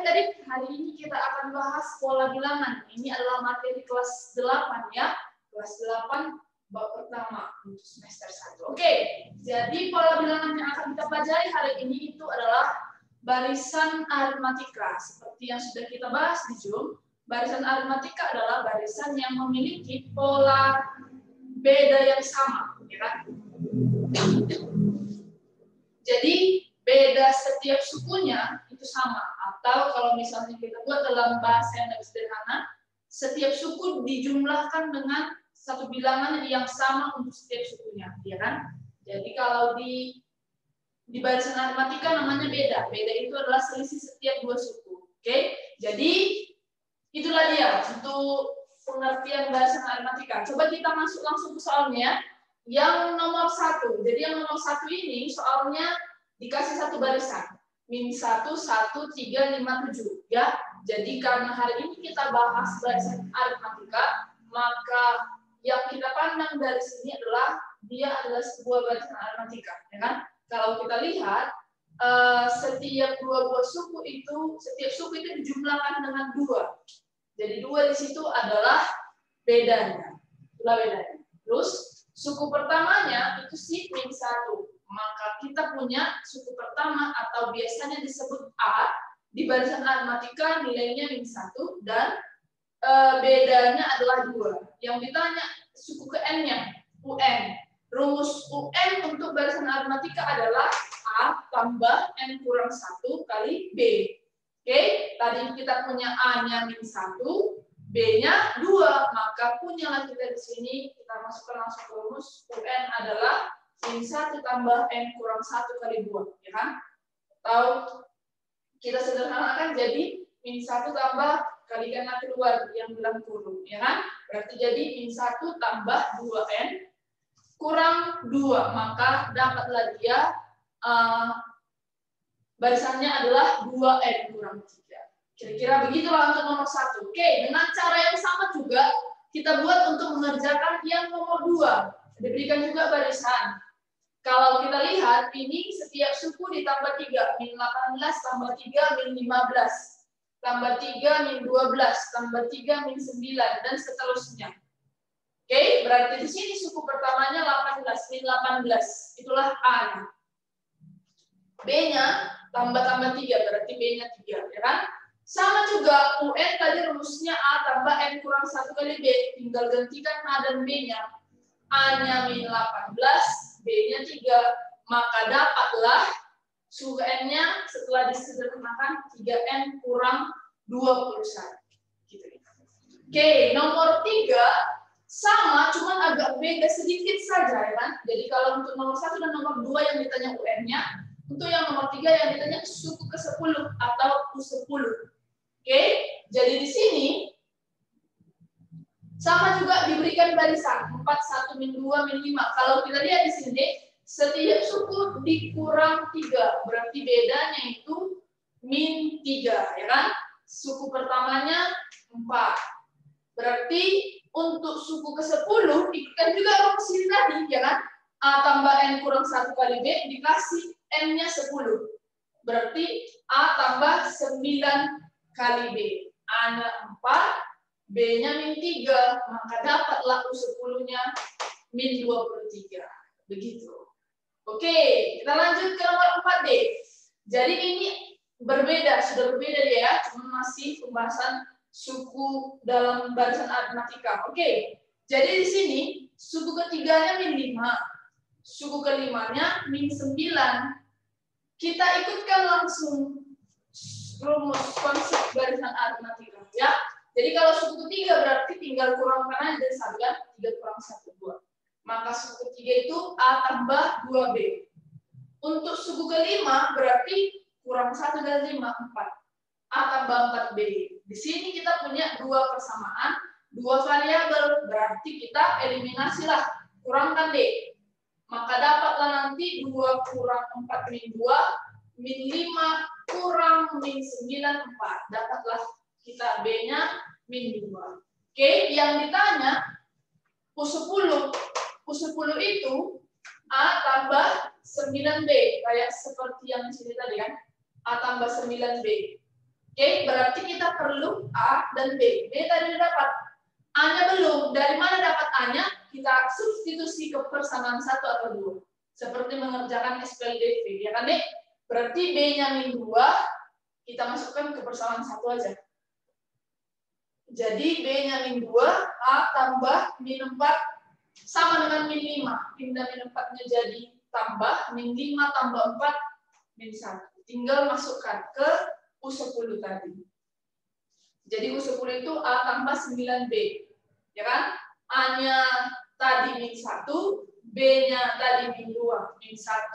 adik-adik, hari ini kita akan bahas pola bilangan. Ini adalah materi kelas 8 ya. Kelas 8 bab pertama untuk semester 1. Oke, jadi pola bilangan yang akan kita pelajari hari ini itu adalah barisan aritmatika. Seperti yang sudah kita bahas di Zoom, barisan aritmatika adalah barisan yang memiliki pola beda yang sama, ya kan? Jadi beda setiap sukunya itu sama, atau kalau misalnya kita buat dalam bahasa yang lebih sederhana, setiap suku dijumlahkan dengan satu bilangan yang sama untuk setiap sukunya, ya kan? Jadi kalau di barisan aritmatika namanya beda. Beda itu adalah selisih setiap dua suku. Oke? Jadi itulah dia untuk pengertian barisan aritmatika. Coba kita masuk langsung ke soalnya. Yang nomor 1. Jadi yang nomor 1 ini soalnya dikasih satu barisan. Min 1, 1, 3, 5, 7. Ya. Jadi karena hari ini kita bahas barisan aritmatika, maka yang kita pandang dari sini adalah dia adalah sebuah barisan aritmatika. Ya kan? Kalau kita lihat, setiap dua buah suku itu, setiap suku itu dijumlahkan dengan 2. Jadi 2 di situ adalah bedanya. Itulah bedanya. Terus suku pertamanya itu si min 1. Maka kita punya suku pertama atau biasanya disebut A di barisan aritmatika nilainya min 1 dan bedanya adalah 2. Yang ditanya suku ke N-nya, UN. Rumus UN untuk barisan aritmatika adalah A tambah N kurang 1 kali B. Oke, tadi kita punya A-nya min 1, B-nya 2, maka punyalah kita di sini, kita masukkan langsung ke rumus, UN adalah min 1 tambah N kurang 1 kali 2, ya kan? Atau kita sederhanakan jadi min 1 tambah kalikan keluar yang dalam kurung, ya kan? Berarti jadi min 1 tambah 2N kurang 2, maka dapatlah dia barisannya adalah 2N kurang 3. Kira-kira begitulah untuk nomor 1. Oke, dengan cara yang sama juga kita buat untuk mengerjakan yang nomor 2. Diberikan juga barisan. Kalau kita lihat, ini setiap suku ditambah 3. Min 18 tambah 3, min 15. Tambah 3, min 12. Tambah 3, min 9. Dan seterusnya. Oke, berarti di sini suku pertamanya 18, min 18. Itulah A-nya. B-nya tambah-tambah 3, berarti B-nya 3. Ya kan? Sama juga UN tadi rumusnya A tambah N kurang 1 kali B. Tinggal gantikan A dan B-nya. A-nya min 18, B-nya 3. Maka dapatlah suku N-nya setelah disederhanakan 3N kurang 21. Gitu. Oke, nomor 3 sama, cuman agak beda sedikit saja, ya kan? Jadi kalau untuk nomor 1 dan nomor 2 yang ditanya UN-nya, untuk yang nomor 3 yang ditanya suku ke-10 atau U10. Oke, jadi di sini sama juga diberikan barisan 4, 1, min 2, min 5. Kalau kita lihat di sini, setiap suku dikurang 3. Berarti bedanya itu min 3, ya kan? Suku pertamanya 4. Berarti untuk suku ke-10 ikutkan juga rumus ini tadi, ya kan? A tambah N kurang 1 kali B dikasih N-nya 10. Berarti A tambah 9 kali B. A-nya 4, B-nya min 3. Maka dapatlah U10-nya min 23. Begitu. Oke, kita lanjut ke nomor 4D. Jadi ini berbeda, sudah berbeda ya. Cuma masih pembahasan suku dalam barisan aritmatika. Oke, jadi di sini suku ketiganya min 5. Suku kelimanya min 9. Kita ikutkan langsung rumus konsep barisan aritmatika ya. Jadi kalau suku ketiga berarti tinggal kurangkan aja dari 1 kan, 3 kurang 1 2. Maka suku ketiga itu A tambah 2B. Untuk suku kelima berarti kurang 1 dari 5 4. A tambah 4B. Di sini kita punya 2 persamaan, 2 variabel, berarti kita eliminasilah, kurangkan D. Maka dapatlah nanti 2 kurang 4 min 2, min 5 kurang min 9, 4. Dapatlah kita B-nya min 2. Oke, yang ditanya U10. U10 itu A tambah 9B. Kayak seperti yang di sini tadi kan. A tambah 9B. Oke, berarti kita perlu A dan B. B tadi dapat, A-nya belum. Dari mana dapat A-nya? Kita substitusi ke persamaan 1 atau 2. Seperti mengerjakan SPLDV, ya kan, Dek? Berarti B-nya min 2, kita masukkan ke persamaan 1 aja. Jadi B-nya min 2, A tambah min 4, sama dengan min 5. Pindah min 4-nya jadi tambah, min 5 tambah 4, min 1. Tinggal masukkan ke U10 tadi. Jadi U10 itu A tambah 9B. Ya kan? A-nya tadi min 1, B-nya tadi min 2. Min 1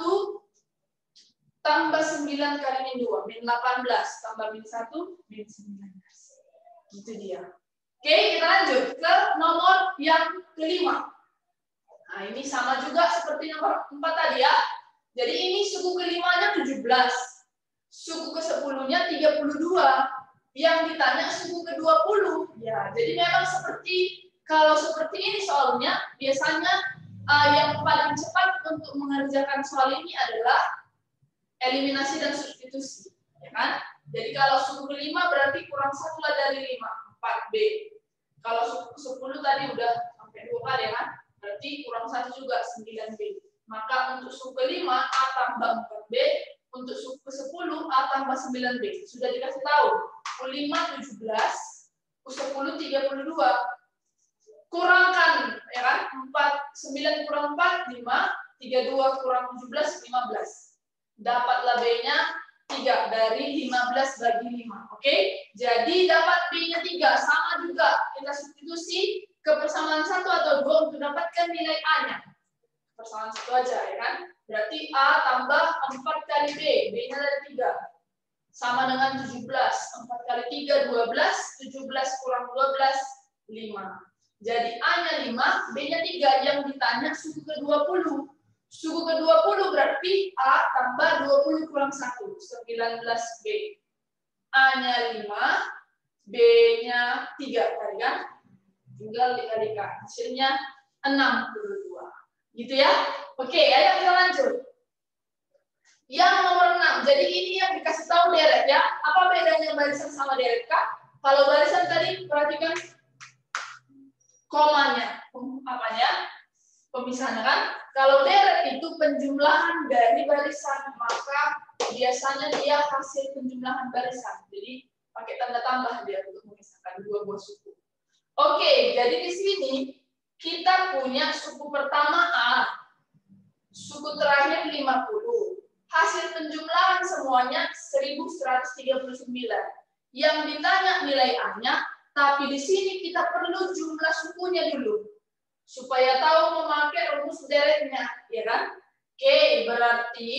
tambah 9 kali min 2. Min 18 tambah min 1, min 19. Gitu dia. Oke, kita lanjut ke nomor yang kelima. Nah, ini sama juga seperti nomor 4 tadi ya. Jadi ini suku kelimanya 17. Suku ke-10-nya 32. Yang ditanya suku ke-20. Ya, jadi memang kalau seperti ini soalnya, biasanya yang paling cepat untuk mengerjakan soal ini adalah eliminasi dan substitusi. Ya kan? Jadi kalau suku ke-5 berarti kurang 1 lah dari 5, 4B. Kalau suku ke-10 tadi udah sampai 2 kali ya kan? Berarti kurang 1 juga, 9B. Maka untuk suku ke-5 A tambah 4B, untuk suku ke-10 A tambah 9B. Sudah dikasih tahu. U5 17, U10 32. Kurangkan ya kan? 9 kurang 4 5, 32 kurang 17 15. Dapatlah B-nya 3 dari 15 bagi 5. Oke? Jadi dapat B-nya 3 sama juga. Kita substitusi ke persamaan 1 atau 2 untuk dapatkan nilai A-nya. Persamaan 1 aja ya kan? Berarti A tambah 4 kali B. B-nya ada 3. Sama dengan 17. 4 kali 3, 12. 17 kurang 12, 5. Jadi A-nya 5, B-nya 3. Yang ditanya suku ke-20. Suku ke-20 berarti A tambah 20 kurang 1. 19B. A-nya 5, B-nya 3. Tadi kan? Tinggal dikalikan. Hasilnya 62. Gitu ya? Oke, ayo kita lanjut. Yang nomor 6. Jadi ini yang dikasih tahu deret ya. Apa bedanya barisan sama deret, Kak? Kalau barisan tadi perhatikan komanya, pemisahannya kan. Kalau deret itu penjumlahan dari barisan, maka biasanya dia hasil penjumlahan barisan. Jadi pakai tanda tambah dia untuk memisahkan dua buah suku. Oke, jadi di sini kita punya suku pertama A, suku terakhir 50. Hasil penjumlahan semuanya 1139. Yang ditanya nilai A-nya, tapi di sini kita perlu jumlah sukunya dulu. Supaya tahu memakai rumus deretnya, ya kan? Oke, berarti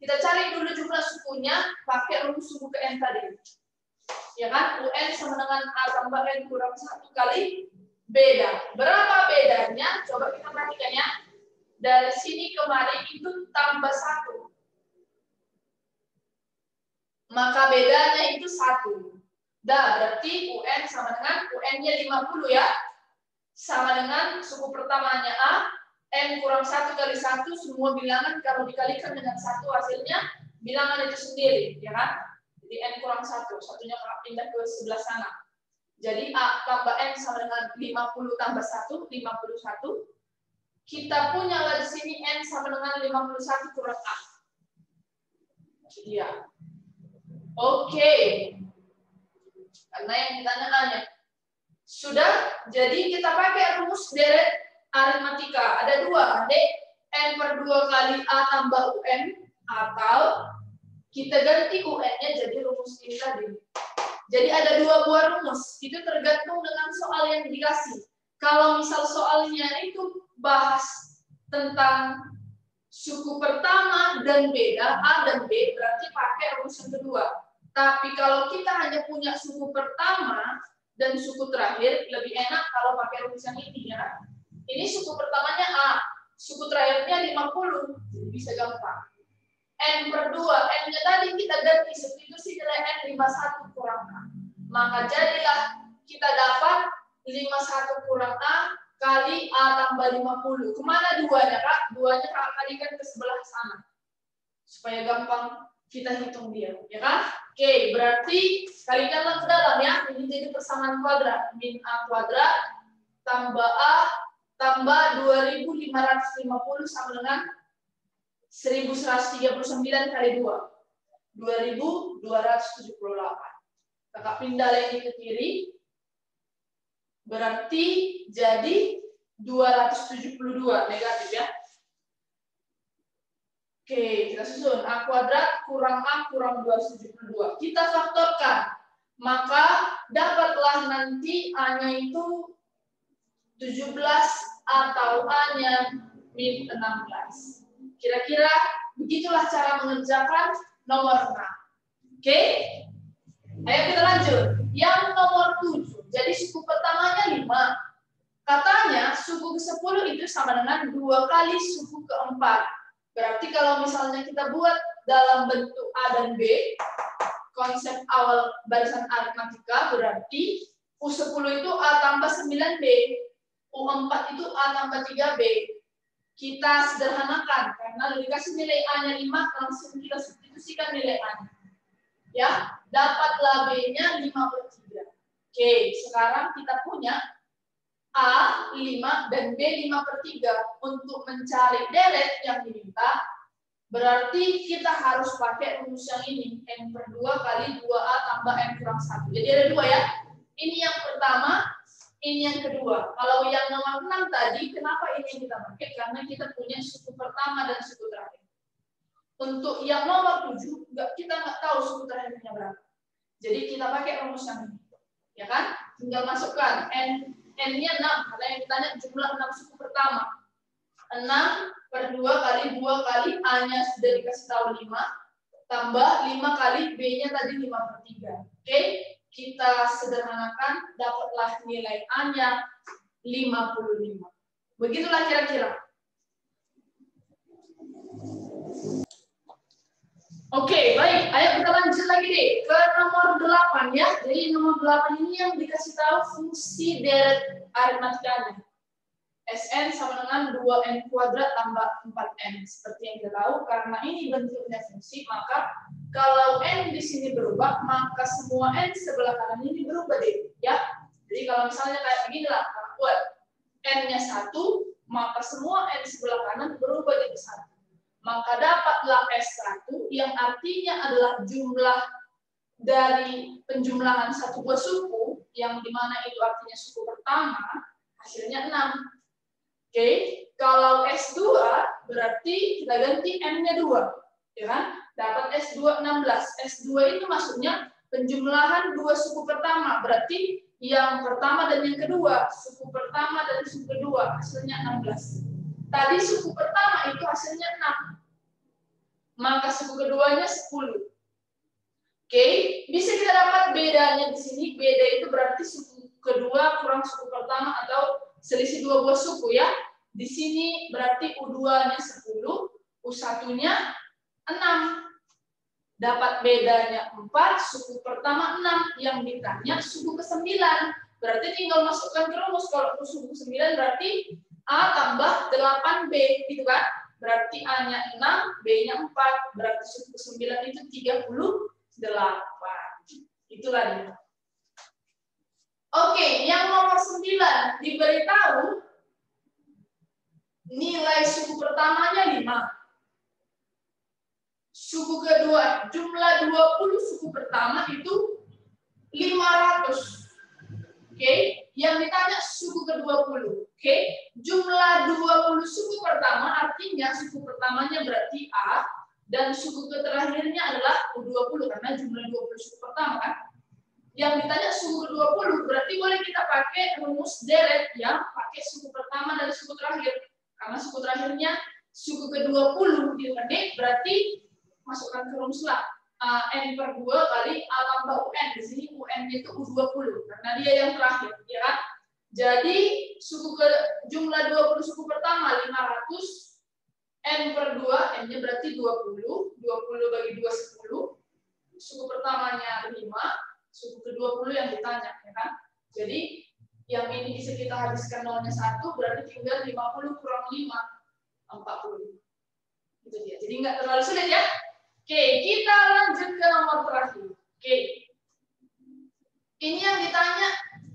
kita cari dulu jumlah sukunya pakai rumus suku ke N tadi. Ya kan? UN sama dengan A tambah N kurang 1 kali beda. Berapa bedanya? Coba kita perhatikan ya. Dari sini kemarin itu tambah 1. Maka bedanya itu 1. Dah, berarti UN sama dengan UN-nya 50 ya. Sama dengan suku pertamanya A, N kurang 1 kali 1, semua bilangan kalau dikalikan dengan 1 hasilnya bilangan itu sendiri, ya kan? Jadi N kurang 1, satunya pindah ke sebelah sana. Jadi A tambah N sama dengan 50 tambah 1, 51. Kita punya lah di sini N sama dengan 51 kurang A. Iya. Oke. Karena yang ditanya A-nya. Sudah, jadi kita pakai rumus deret aritmatika. Ada 2, Dek. N per 2 kali A tambah UN, atau kita ganti UN-nya jadi rumus ini tadi. Jadi ada 2 buah rumus. Itu tergantung dengan soal yang dikasih. Kalau misal soalnya itu bahas tentang suku pertama dan beda, A dan B, berarti pakai rumus yang kedua. Tapi kalau kita hanya punya suku pertama dan suku terakhir, lebih enak kalau pakai rumus yang ini ya. Ini suku pertamanya A, suku terakhirnya 50, jadi bisa gampang. N per 2, N-nya tadi kita ganti substitusi nilai N 51 kurang A. Maka jadilah kita dapat 51 kurang A kali A tambah 50. Kemana 2-nya, Kak? 2-nya Kak kalikan ke sebelah sana. Supaya gampang kita hitung dia, ya kan? Oke, berarti kalikanlah ke dalam ya. Ini jadi persamaan kuadrat. Min A kuadrat tambah A tambah 2550 sama dengan 1139 kali 2. 2278. Kakak pindah lagi ke kiri. Berarti jadi 272 negatif ya. Oke, kita susun. A kuadrat kurang A kurang 272. Kita faktorkan. Maka dapatlah nanti A-nya itu 17 atau A-nya min 16. Kira-kira begitulah cara mengerjakan nomor 6. Oke? Ayo kita lanjut. Yang nomor 7. Jadi suku pertamanya 5. Katanya suku ke-10 itu sama dengan 2 kali suku ke-4. Berarti kalau misalnya kita buat dalam bentuk A dan B, konsep awal barisan aritmatika berarti U10 itu A tambah 9B, U4 itu A tambah 3B. Kita sederhanakan, karena dikasih nilai A-nya 5, langsung kita substitusikan nilai A-nya. Ya, dapatlah B-nya 5/3. Oke, sekarang kita punya A 5 dan B 5/3. Untuk mencari deret yang diminta, berarti kita harus pakai rumus yang ini. N/2 kali 2A tambah N kurang 1. Jadi ada 2 ya. Ini yang pertama, ini yang kedua. Kalau yang nomor 6 tadi, kenapa ini yang kita pakai? Karena kita punya suku pertama dan suku terakhir. Untuk yang nomor 7, kita nggak tahu suku terakhirnya berapa. Jadi kita pakai rumus yang ini. Ya kan? Tinggal masukkan N-nya 6, karena yang ditanya jumlah 6 suku pertama. 6/2 kali 2 kali A-nya sudah dikasih tahu 5, tambah 5 kali B-nya tadi 5/3. Oke, kita sederhanakan, dapatlah nilai A-nya 55. Begitulah kira-kira. Oke, baik. Ayo kita lanjut lagi deh ke nomor 8 ya. Jadi nomor 8 ini yang dikasih tahu fungsi deret aritmatikanya. Sn sama dengan 2n kuadrat tambah 4n. Seperti yang kita tahu, karena ini bentuknya fungsi, maka kalau n di sini berubah, maka semua n sebelah kanan ini berubah deh. Ya. Jadi kalau misalnya kayak beginilah, buat n-nya 1, maka semua n sebelah kanan berubah jadi 1. Maka dapatlah S1 yang artinya adalah jumlah dari penjumlahan satu buah suku, yang dimana itu artinya suku pertama, hasilnya 6. Oke, kalau S2 berarti kita ganti N-nya 2. Ya kan? Dapat S2 16. S2 itu maksudnya penjumlahan dua suku pertama, berarti yang pertama dan yang kedua, suku pertama dan suku kedua, hasilnya 16. Tadi suku pertama itu hasilnya 6. Maka suku keduanya 10. Oke, bisa kita dapat bedanya di sini. Beda itu berarti suku kedua kurang suku pertama atau selisih 2 buah suku ya. Di sini berarti U2-nya 10, U1-nya 6. Dapat bedanya 4, suku pertama 6. Yang ditanya suku ke-9. Berarti tinggal masukkan ke rumus. Kalau suku ke-9 berarti A tambah 8B, gitu kan? Berarti A-nya 6, B-nya 4. Berarti suku ke-9 itu 38. Itulah dia. Oke, yang nomor 9 diberitahu nilai suku pertamanya 5. Suku kedua, jumlah 20 suku pertama itu 500. Oke, yang ditanya suku ke-20. Oke, jumlah 20 suku pertama artinya suku pertamanya berarti A dan suku terakhirnya adalah U20 karena jumlah 20 suku pertama kan. Yang ditanya suku ke-20 berarti boleh kita pakai rumus deret yang pakai suku pertama dan suku terakhir. Karena suku terakhirnya suku ke-20 gitu kan, berarti masukkan ke rumus lah. N/2 kali A tambah UN. Di sini UN itu U20 karena dia yang terakhir, ya kan? Jadi jumlah 20 suku pertama 500, N/2, N-nya berarti 20, 20 bagi 2 10. Suku pertamanya 5, suku ke-20 yang ditanya, ya kan? Jadi yang ini bisa kita habiskan nolnya 1, berarti tinggal 50 kurang 5, 40. Itu dia. Jadi nggak terlalu sulit ya. Oke, kita lanjut ke nomor terakhir. Ini yang ditanya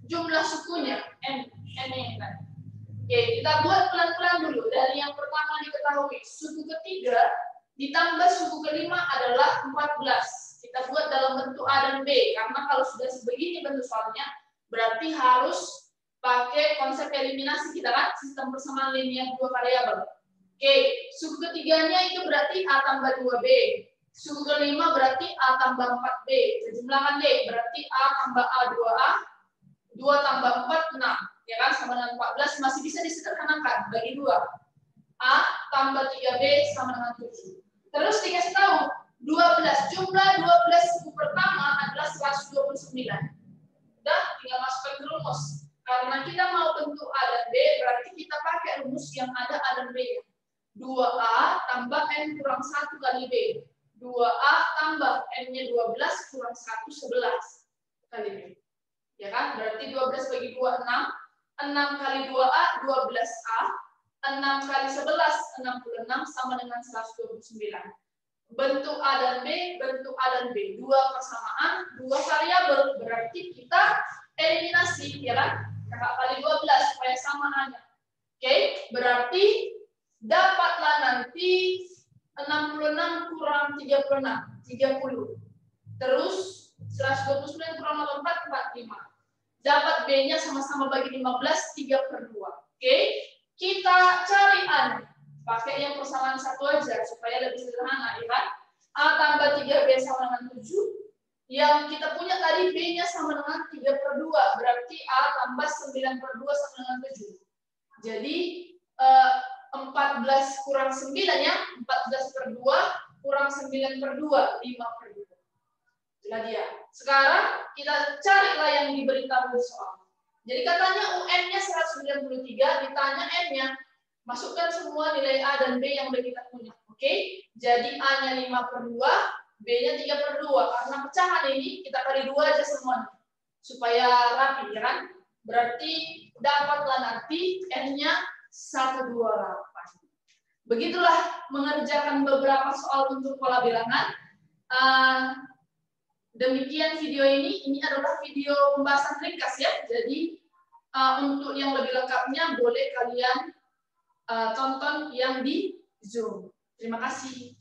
jumlah sukunya, N yang tadi. Oke, kita buat pelan-pelan dulu. Dari yang pertama diketahui, suku ketiga ditambah suku kelima adalah 14. Kita buat dalam bentuk A dan B, karena kalau sudah sebegini bentuk soalnya, berarti harus pakai konsep eliminasi kita kan, sistem persamaan linear dua variabel. Oke, suku ketiganya itu berarti A tambah 2B. Suku kelima berarti A tambah 4B. Jumlahkan D, berarti A tambah A 2A, 2 tambah 4, 6. Ya kan, sama dengan 14, masih bisa disederhanakan, bagi 2. A tambah 3B sama dengan 7. Terus dikasih tahu, 12, jumlah 12 suku pertama adalah 129. Udah, tinggal masukkan ke rumus. Karena kita mau bentuk A dan B, berarti kita pakai rumus yang ada A dan B. 2A tambah N kurang 1 kali B. 2A tambah N-nya 12 kurang 1, 11 kali B. Ya kan? Berarti 12 bagi 2, 6. 6 kali 2A, 12A. 6 kali 11, 66 sama dengan 129. Bentuk A dan B, bentuk A dan B. Dua persamaan, dua variabel. Berarti kita eliminasi, ya kan? Kakak kali 12 supaya sama A-nya. Oke, berarti dapatlah nanti 66 kurang 36, 30. Terus 129 kurang 84, 45. Dapat B-nya sama-sama bagi 15, 3/2. Oke, kita cari A-nya. Pakai yang persamaan satu aja supaya lebih sederhana, ya kan? A tambah 3B sama dengan 7. Yang kita punya tadi B-nya sama dengan 3/2. Berarti A tambah 9/2 sama dengan 7. Jadi 14 kurang 9 ya, 14/2 kurang 9/2, 5/2. Itulah dia. Sekarang kita carilah yang diberitahu soal. Jadi katanya UN-nya 193, ditanya N-nya. Masukkan semua nilai A dan B yang udah kita punya. Oke? Jadi A-nya 5/2, B-nya 3/2. Karena pecahan ini kita kali 2 aja semuanya. Supaya rapi, ya kan? Berarti dapatlah nanti N-nya 128. Begitulah mengerjakan beberapa soal untuk pola bilangan. Demikian video ini adalah video pembahasan ringkas ya. Jadi untuk yang lebih lengkapnya boleh kalian tonton yang di Zoom. Terima kasih.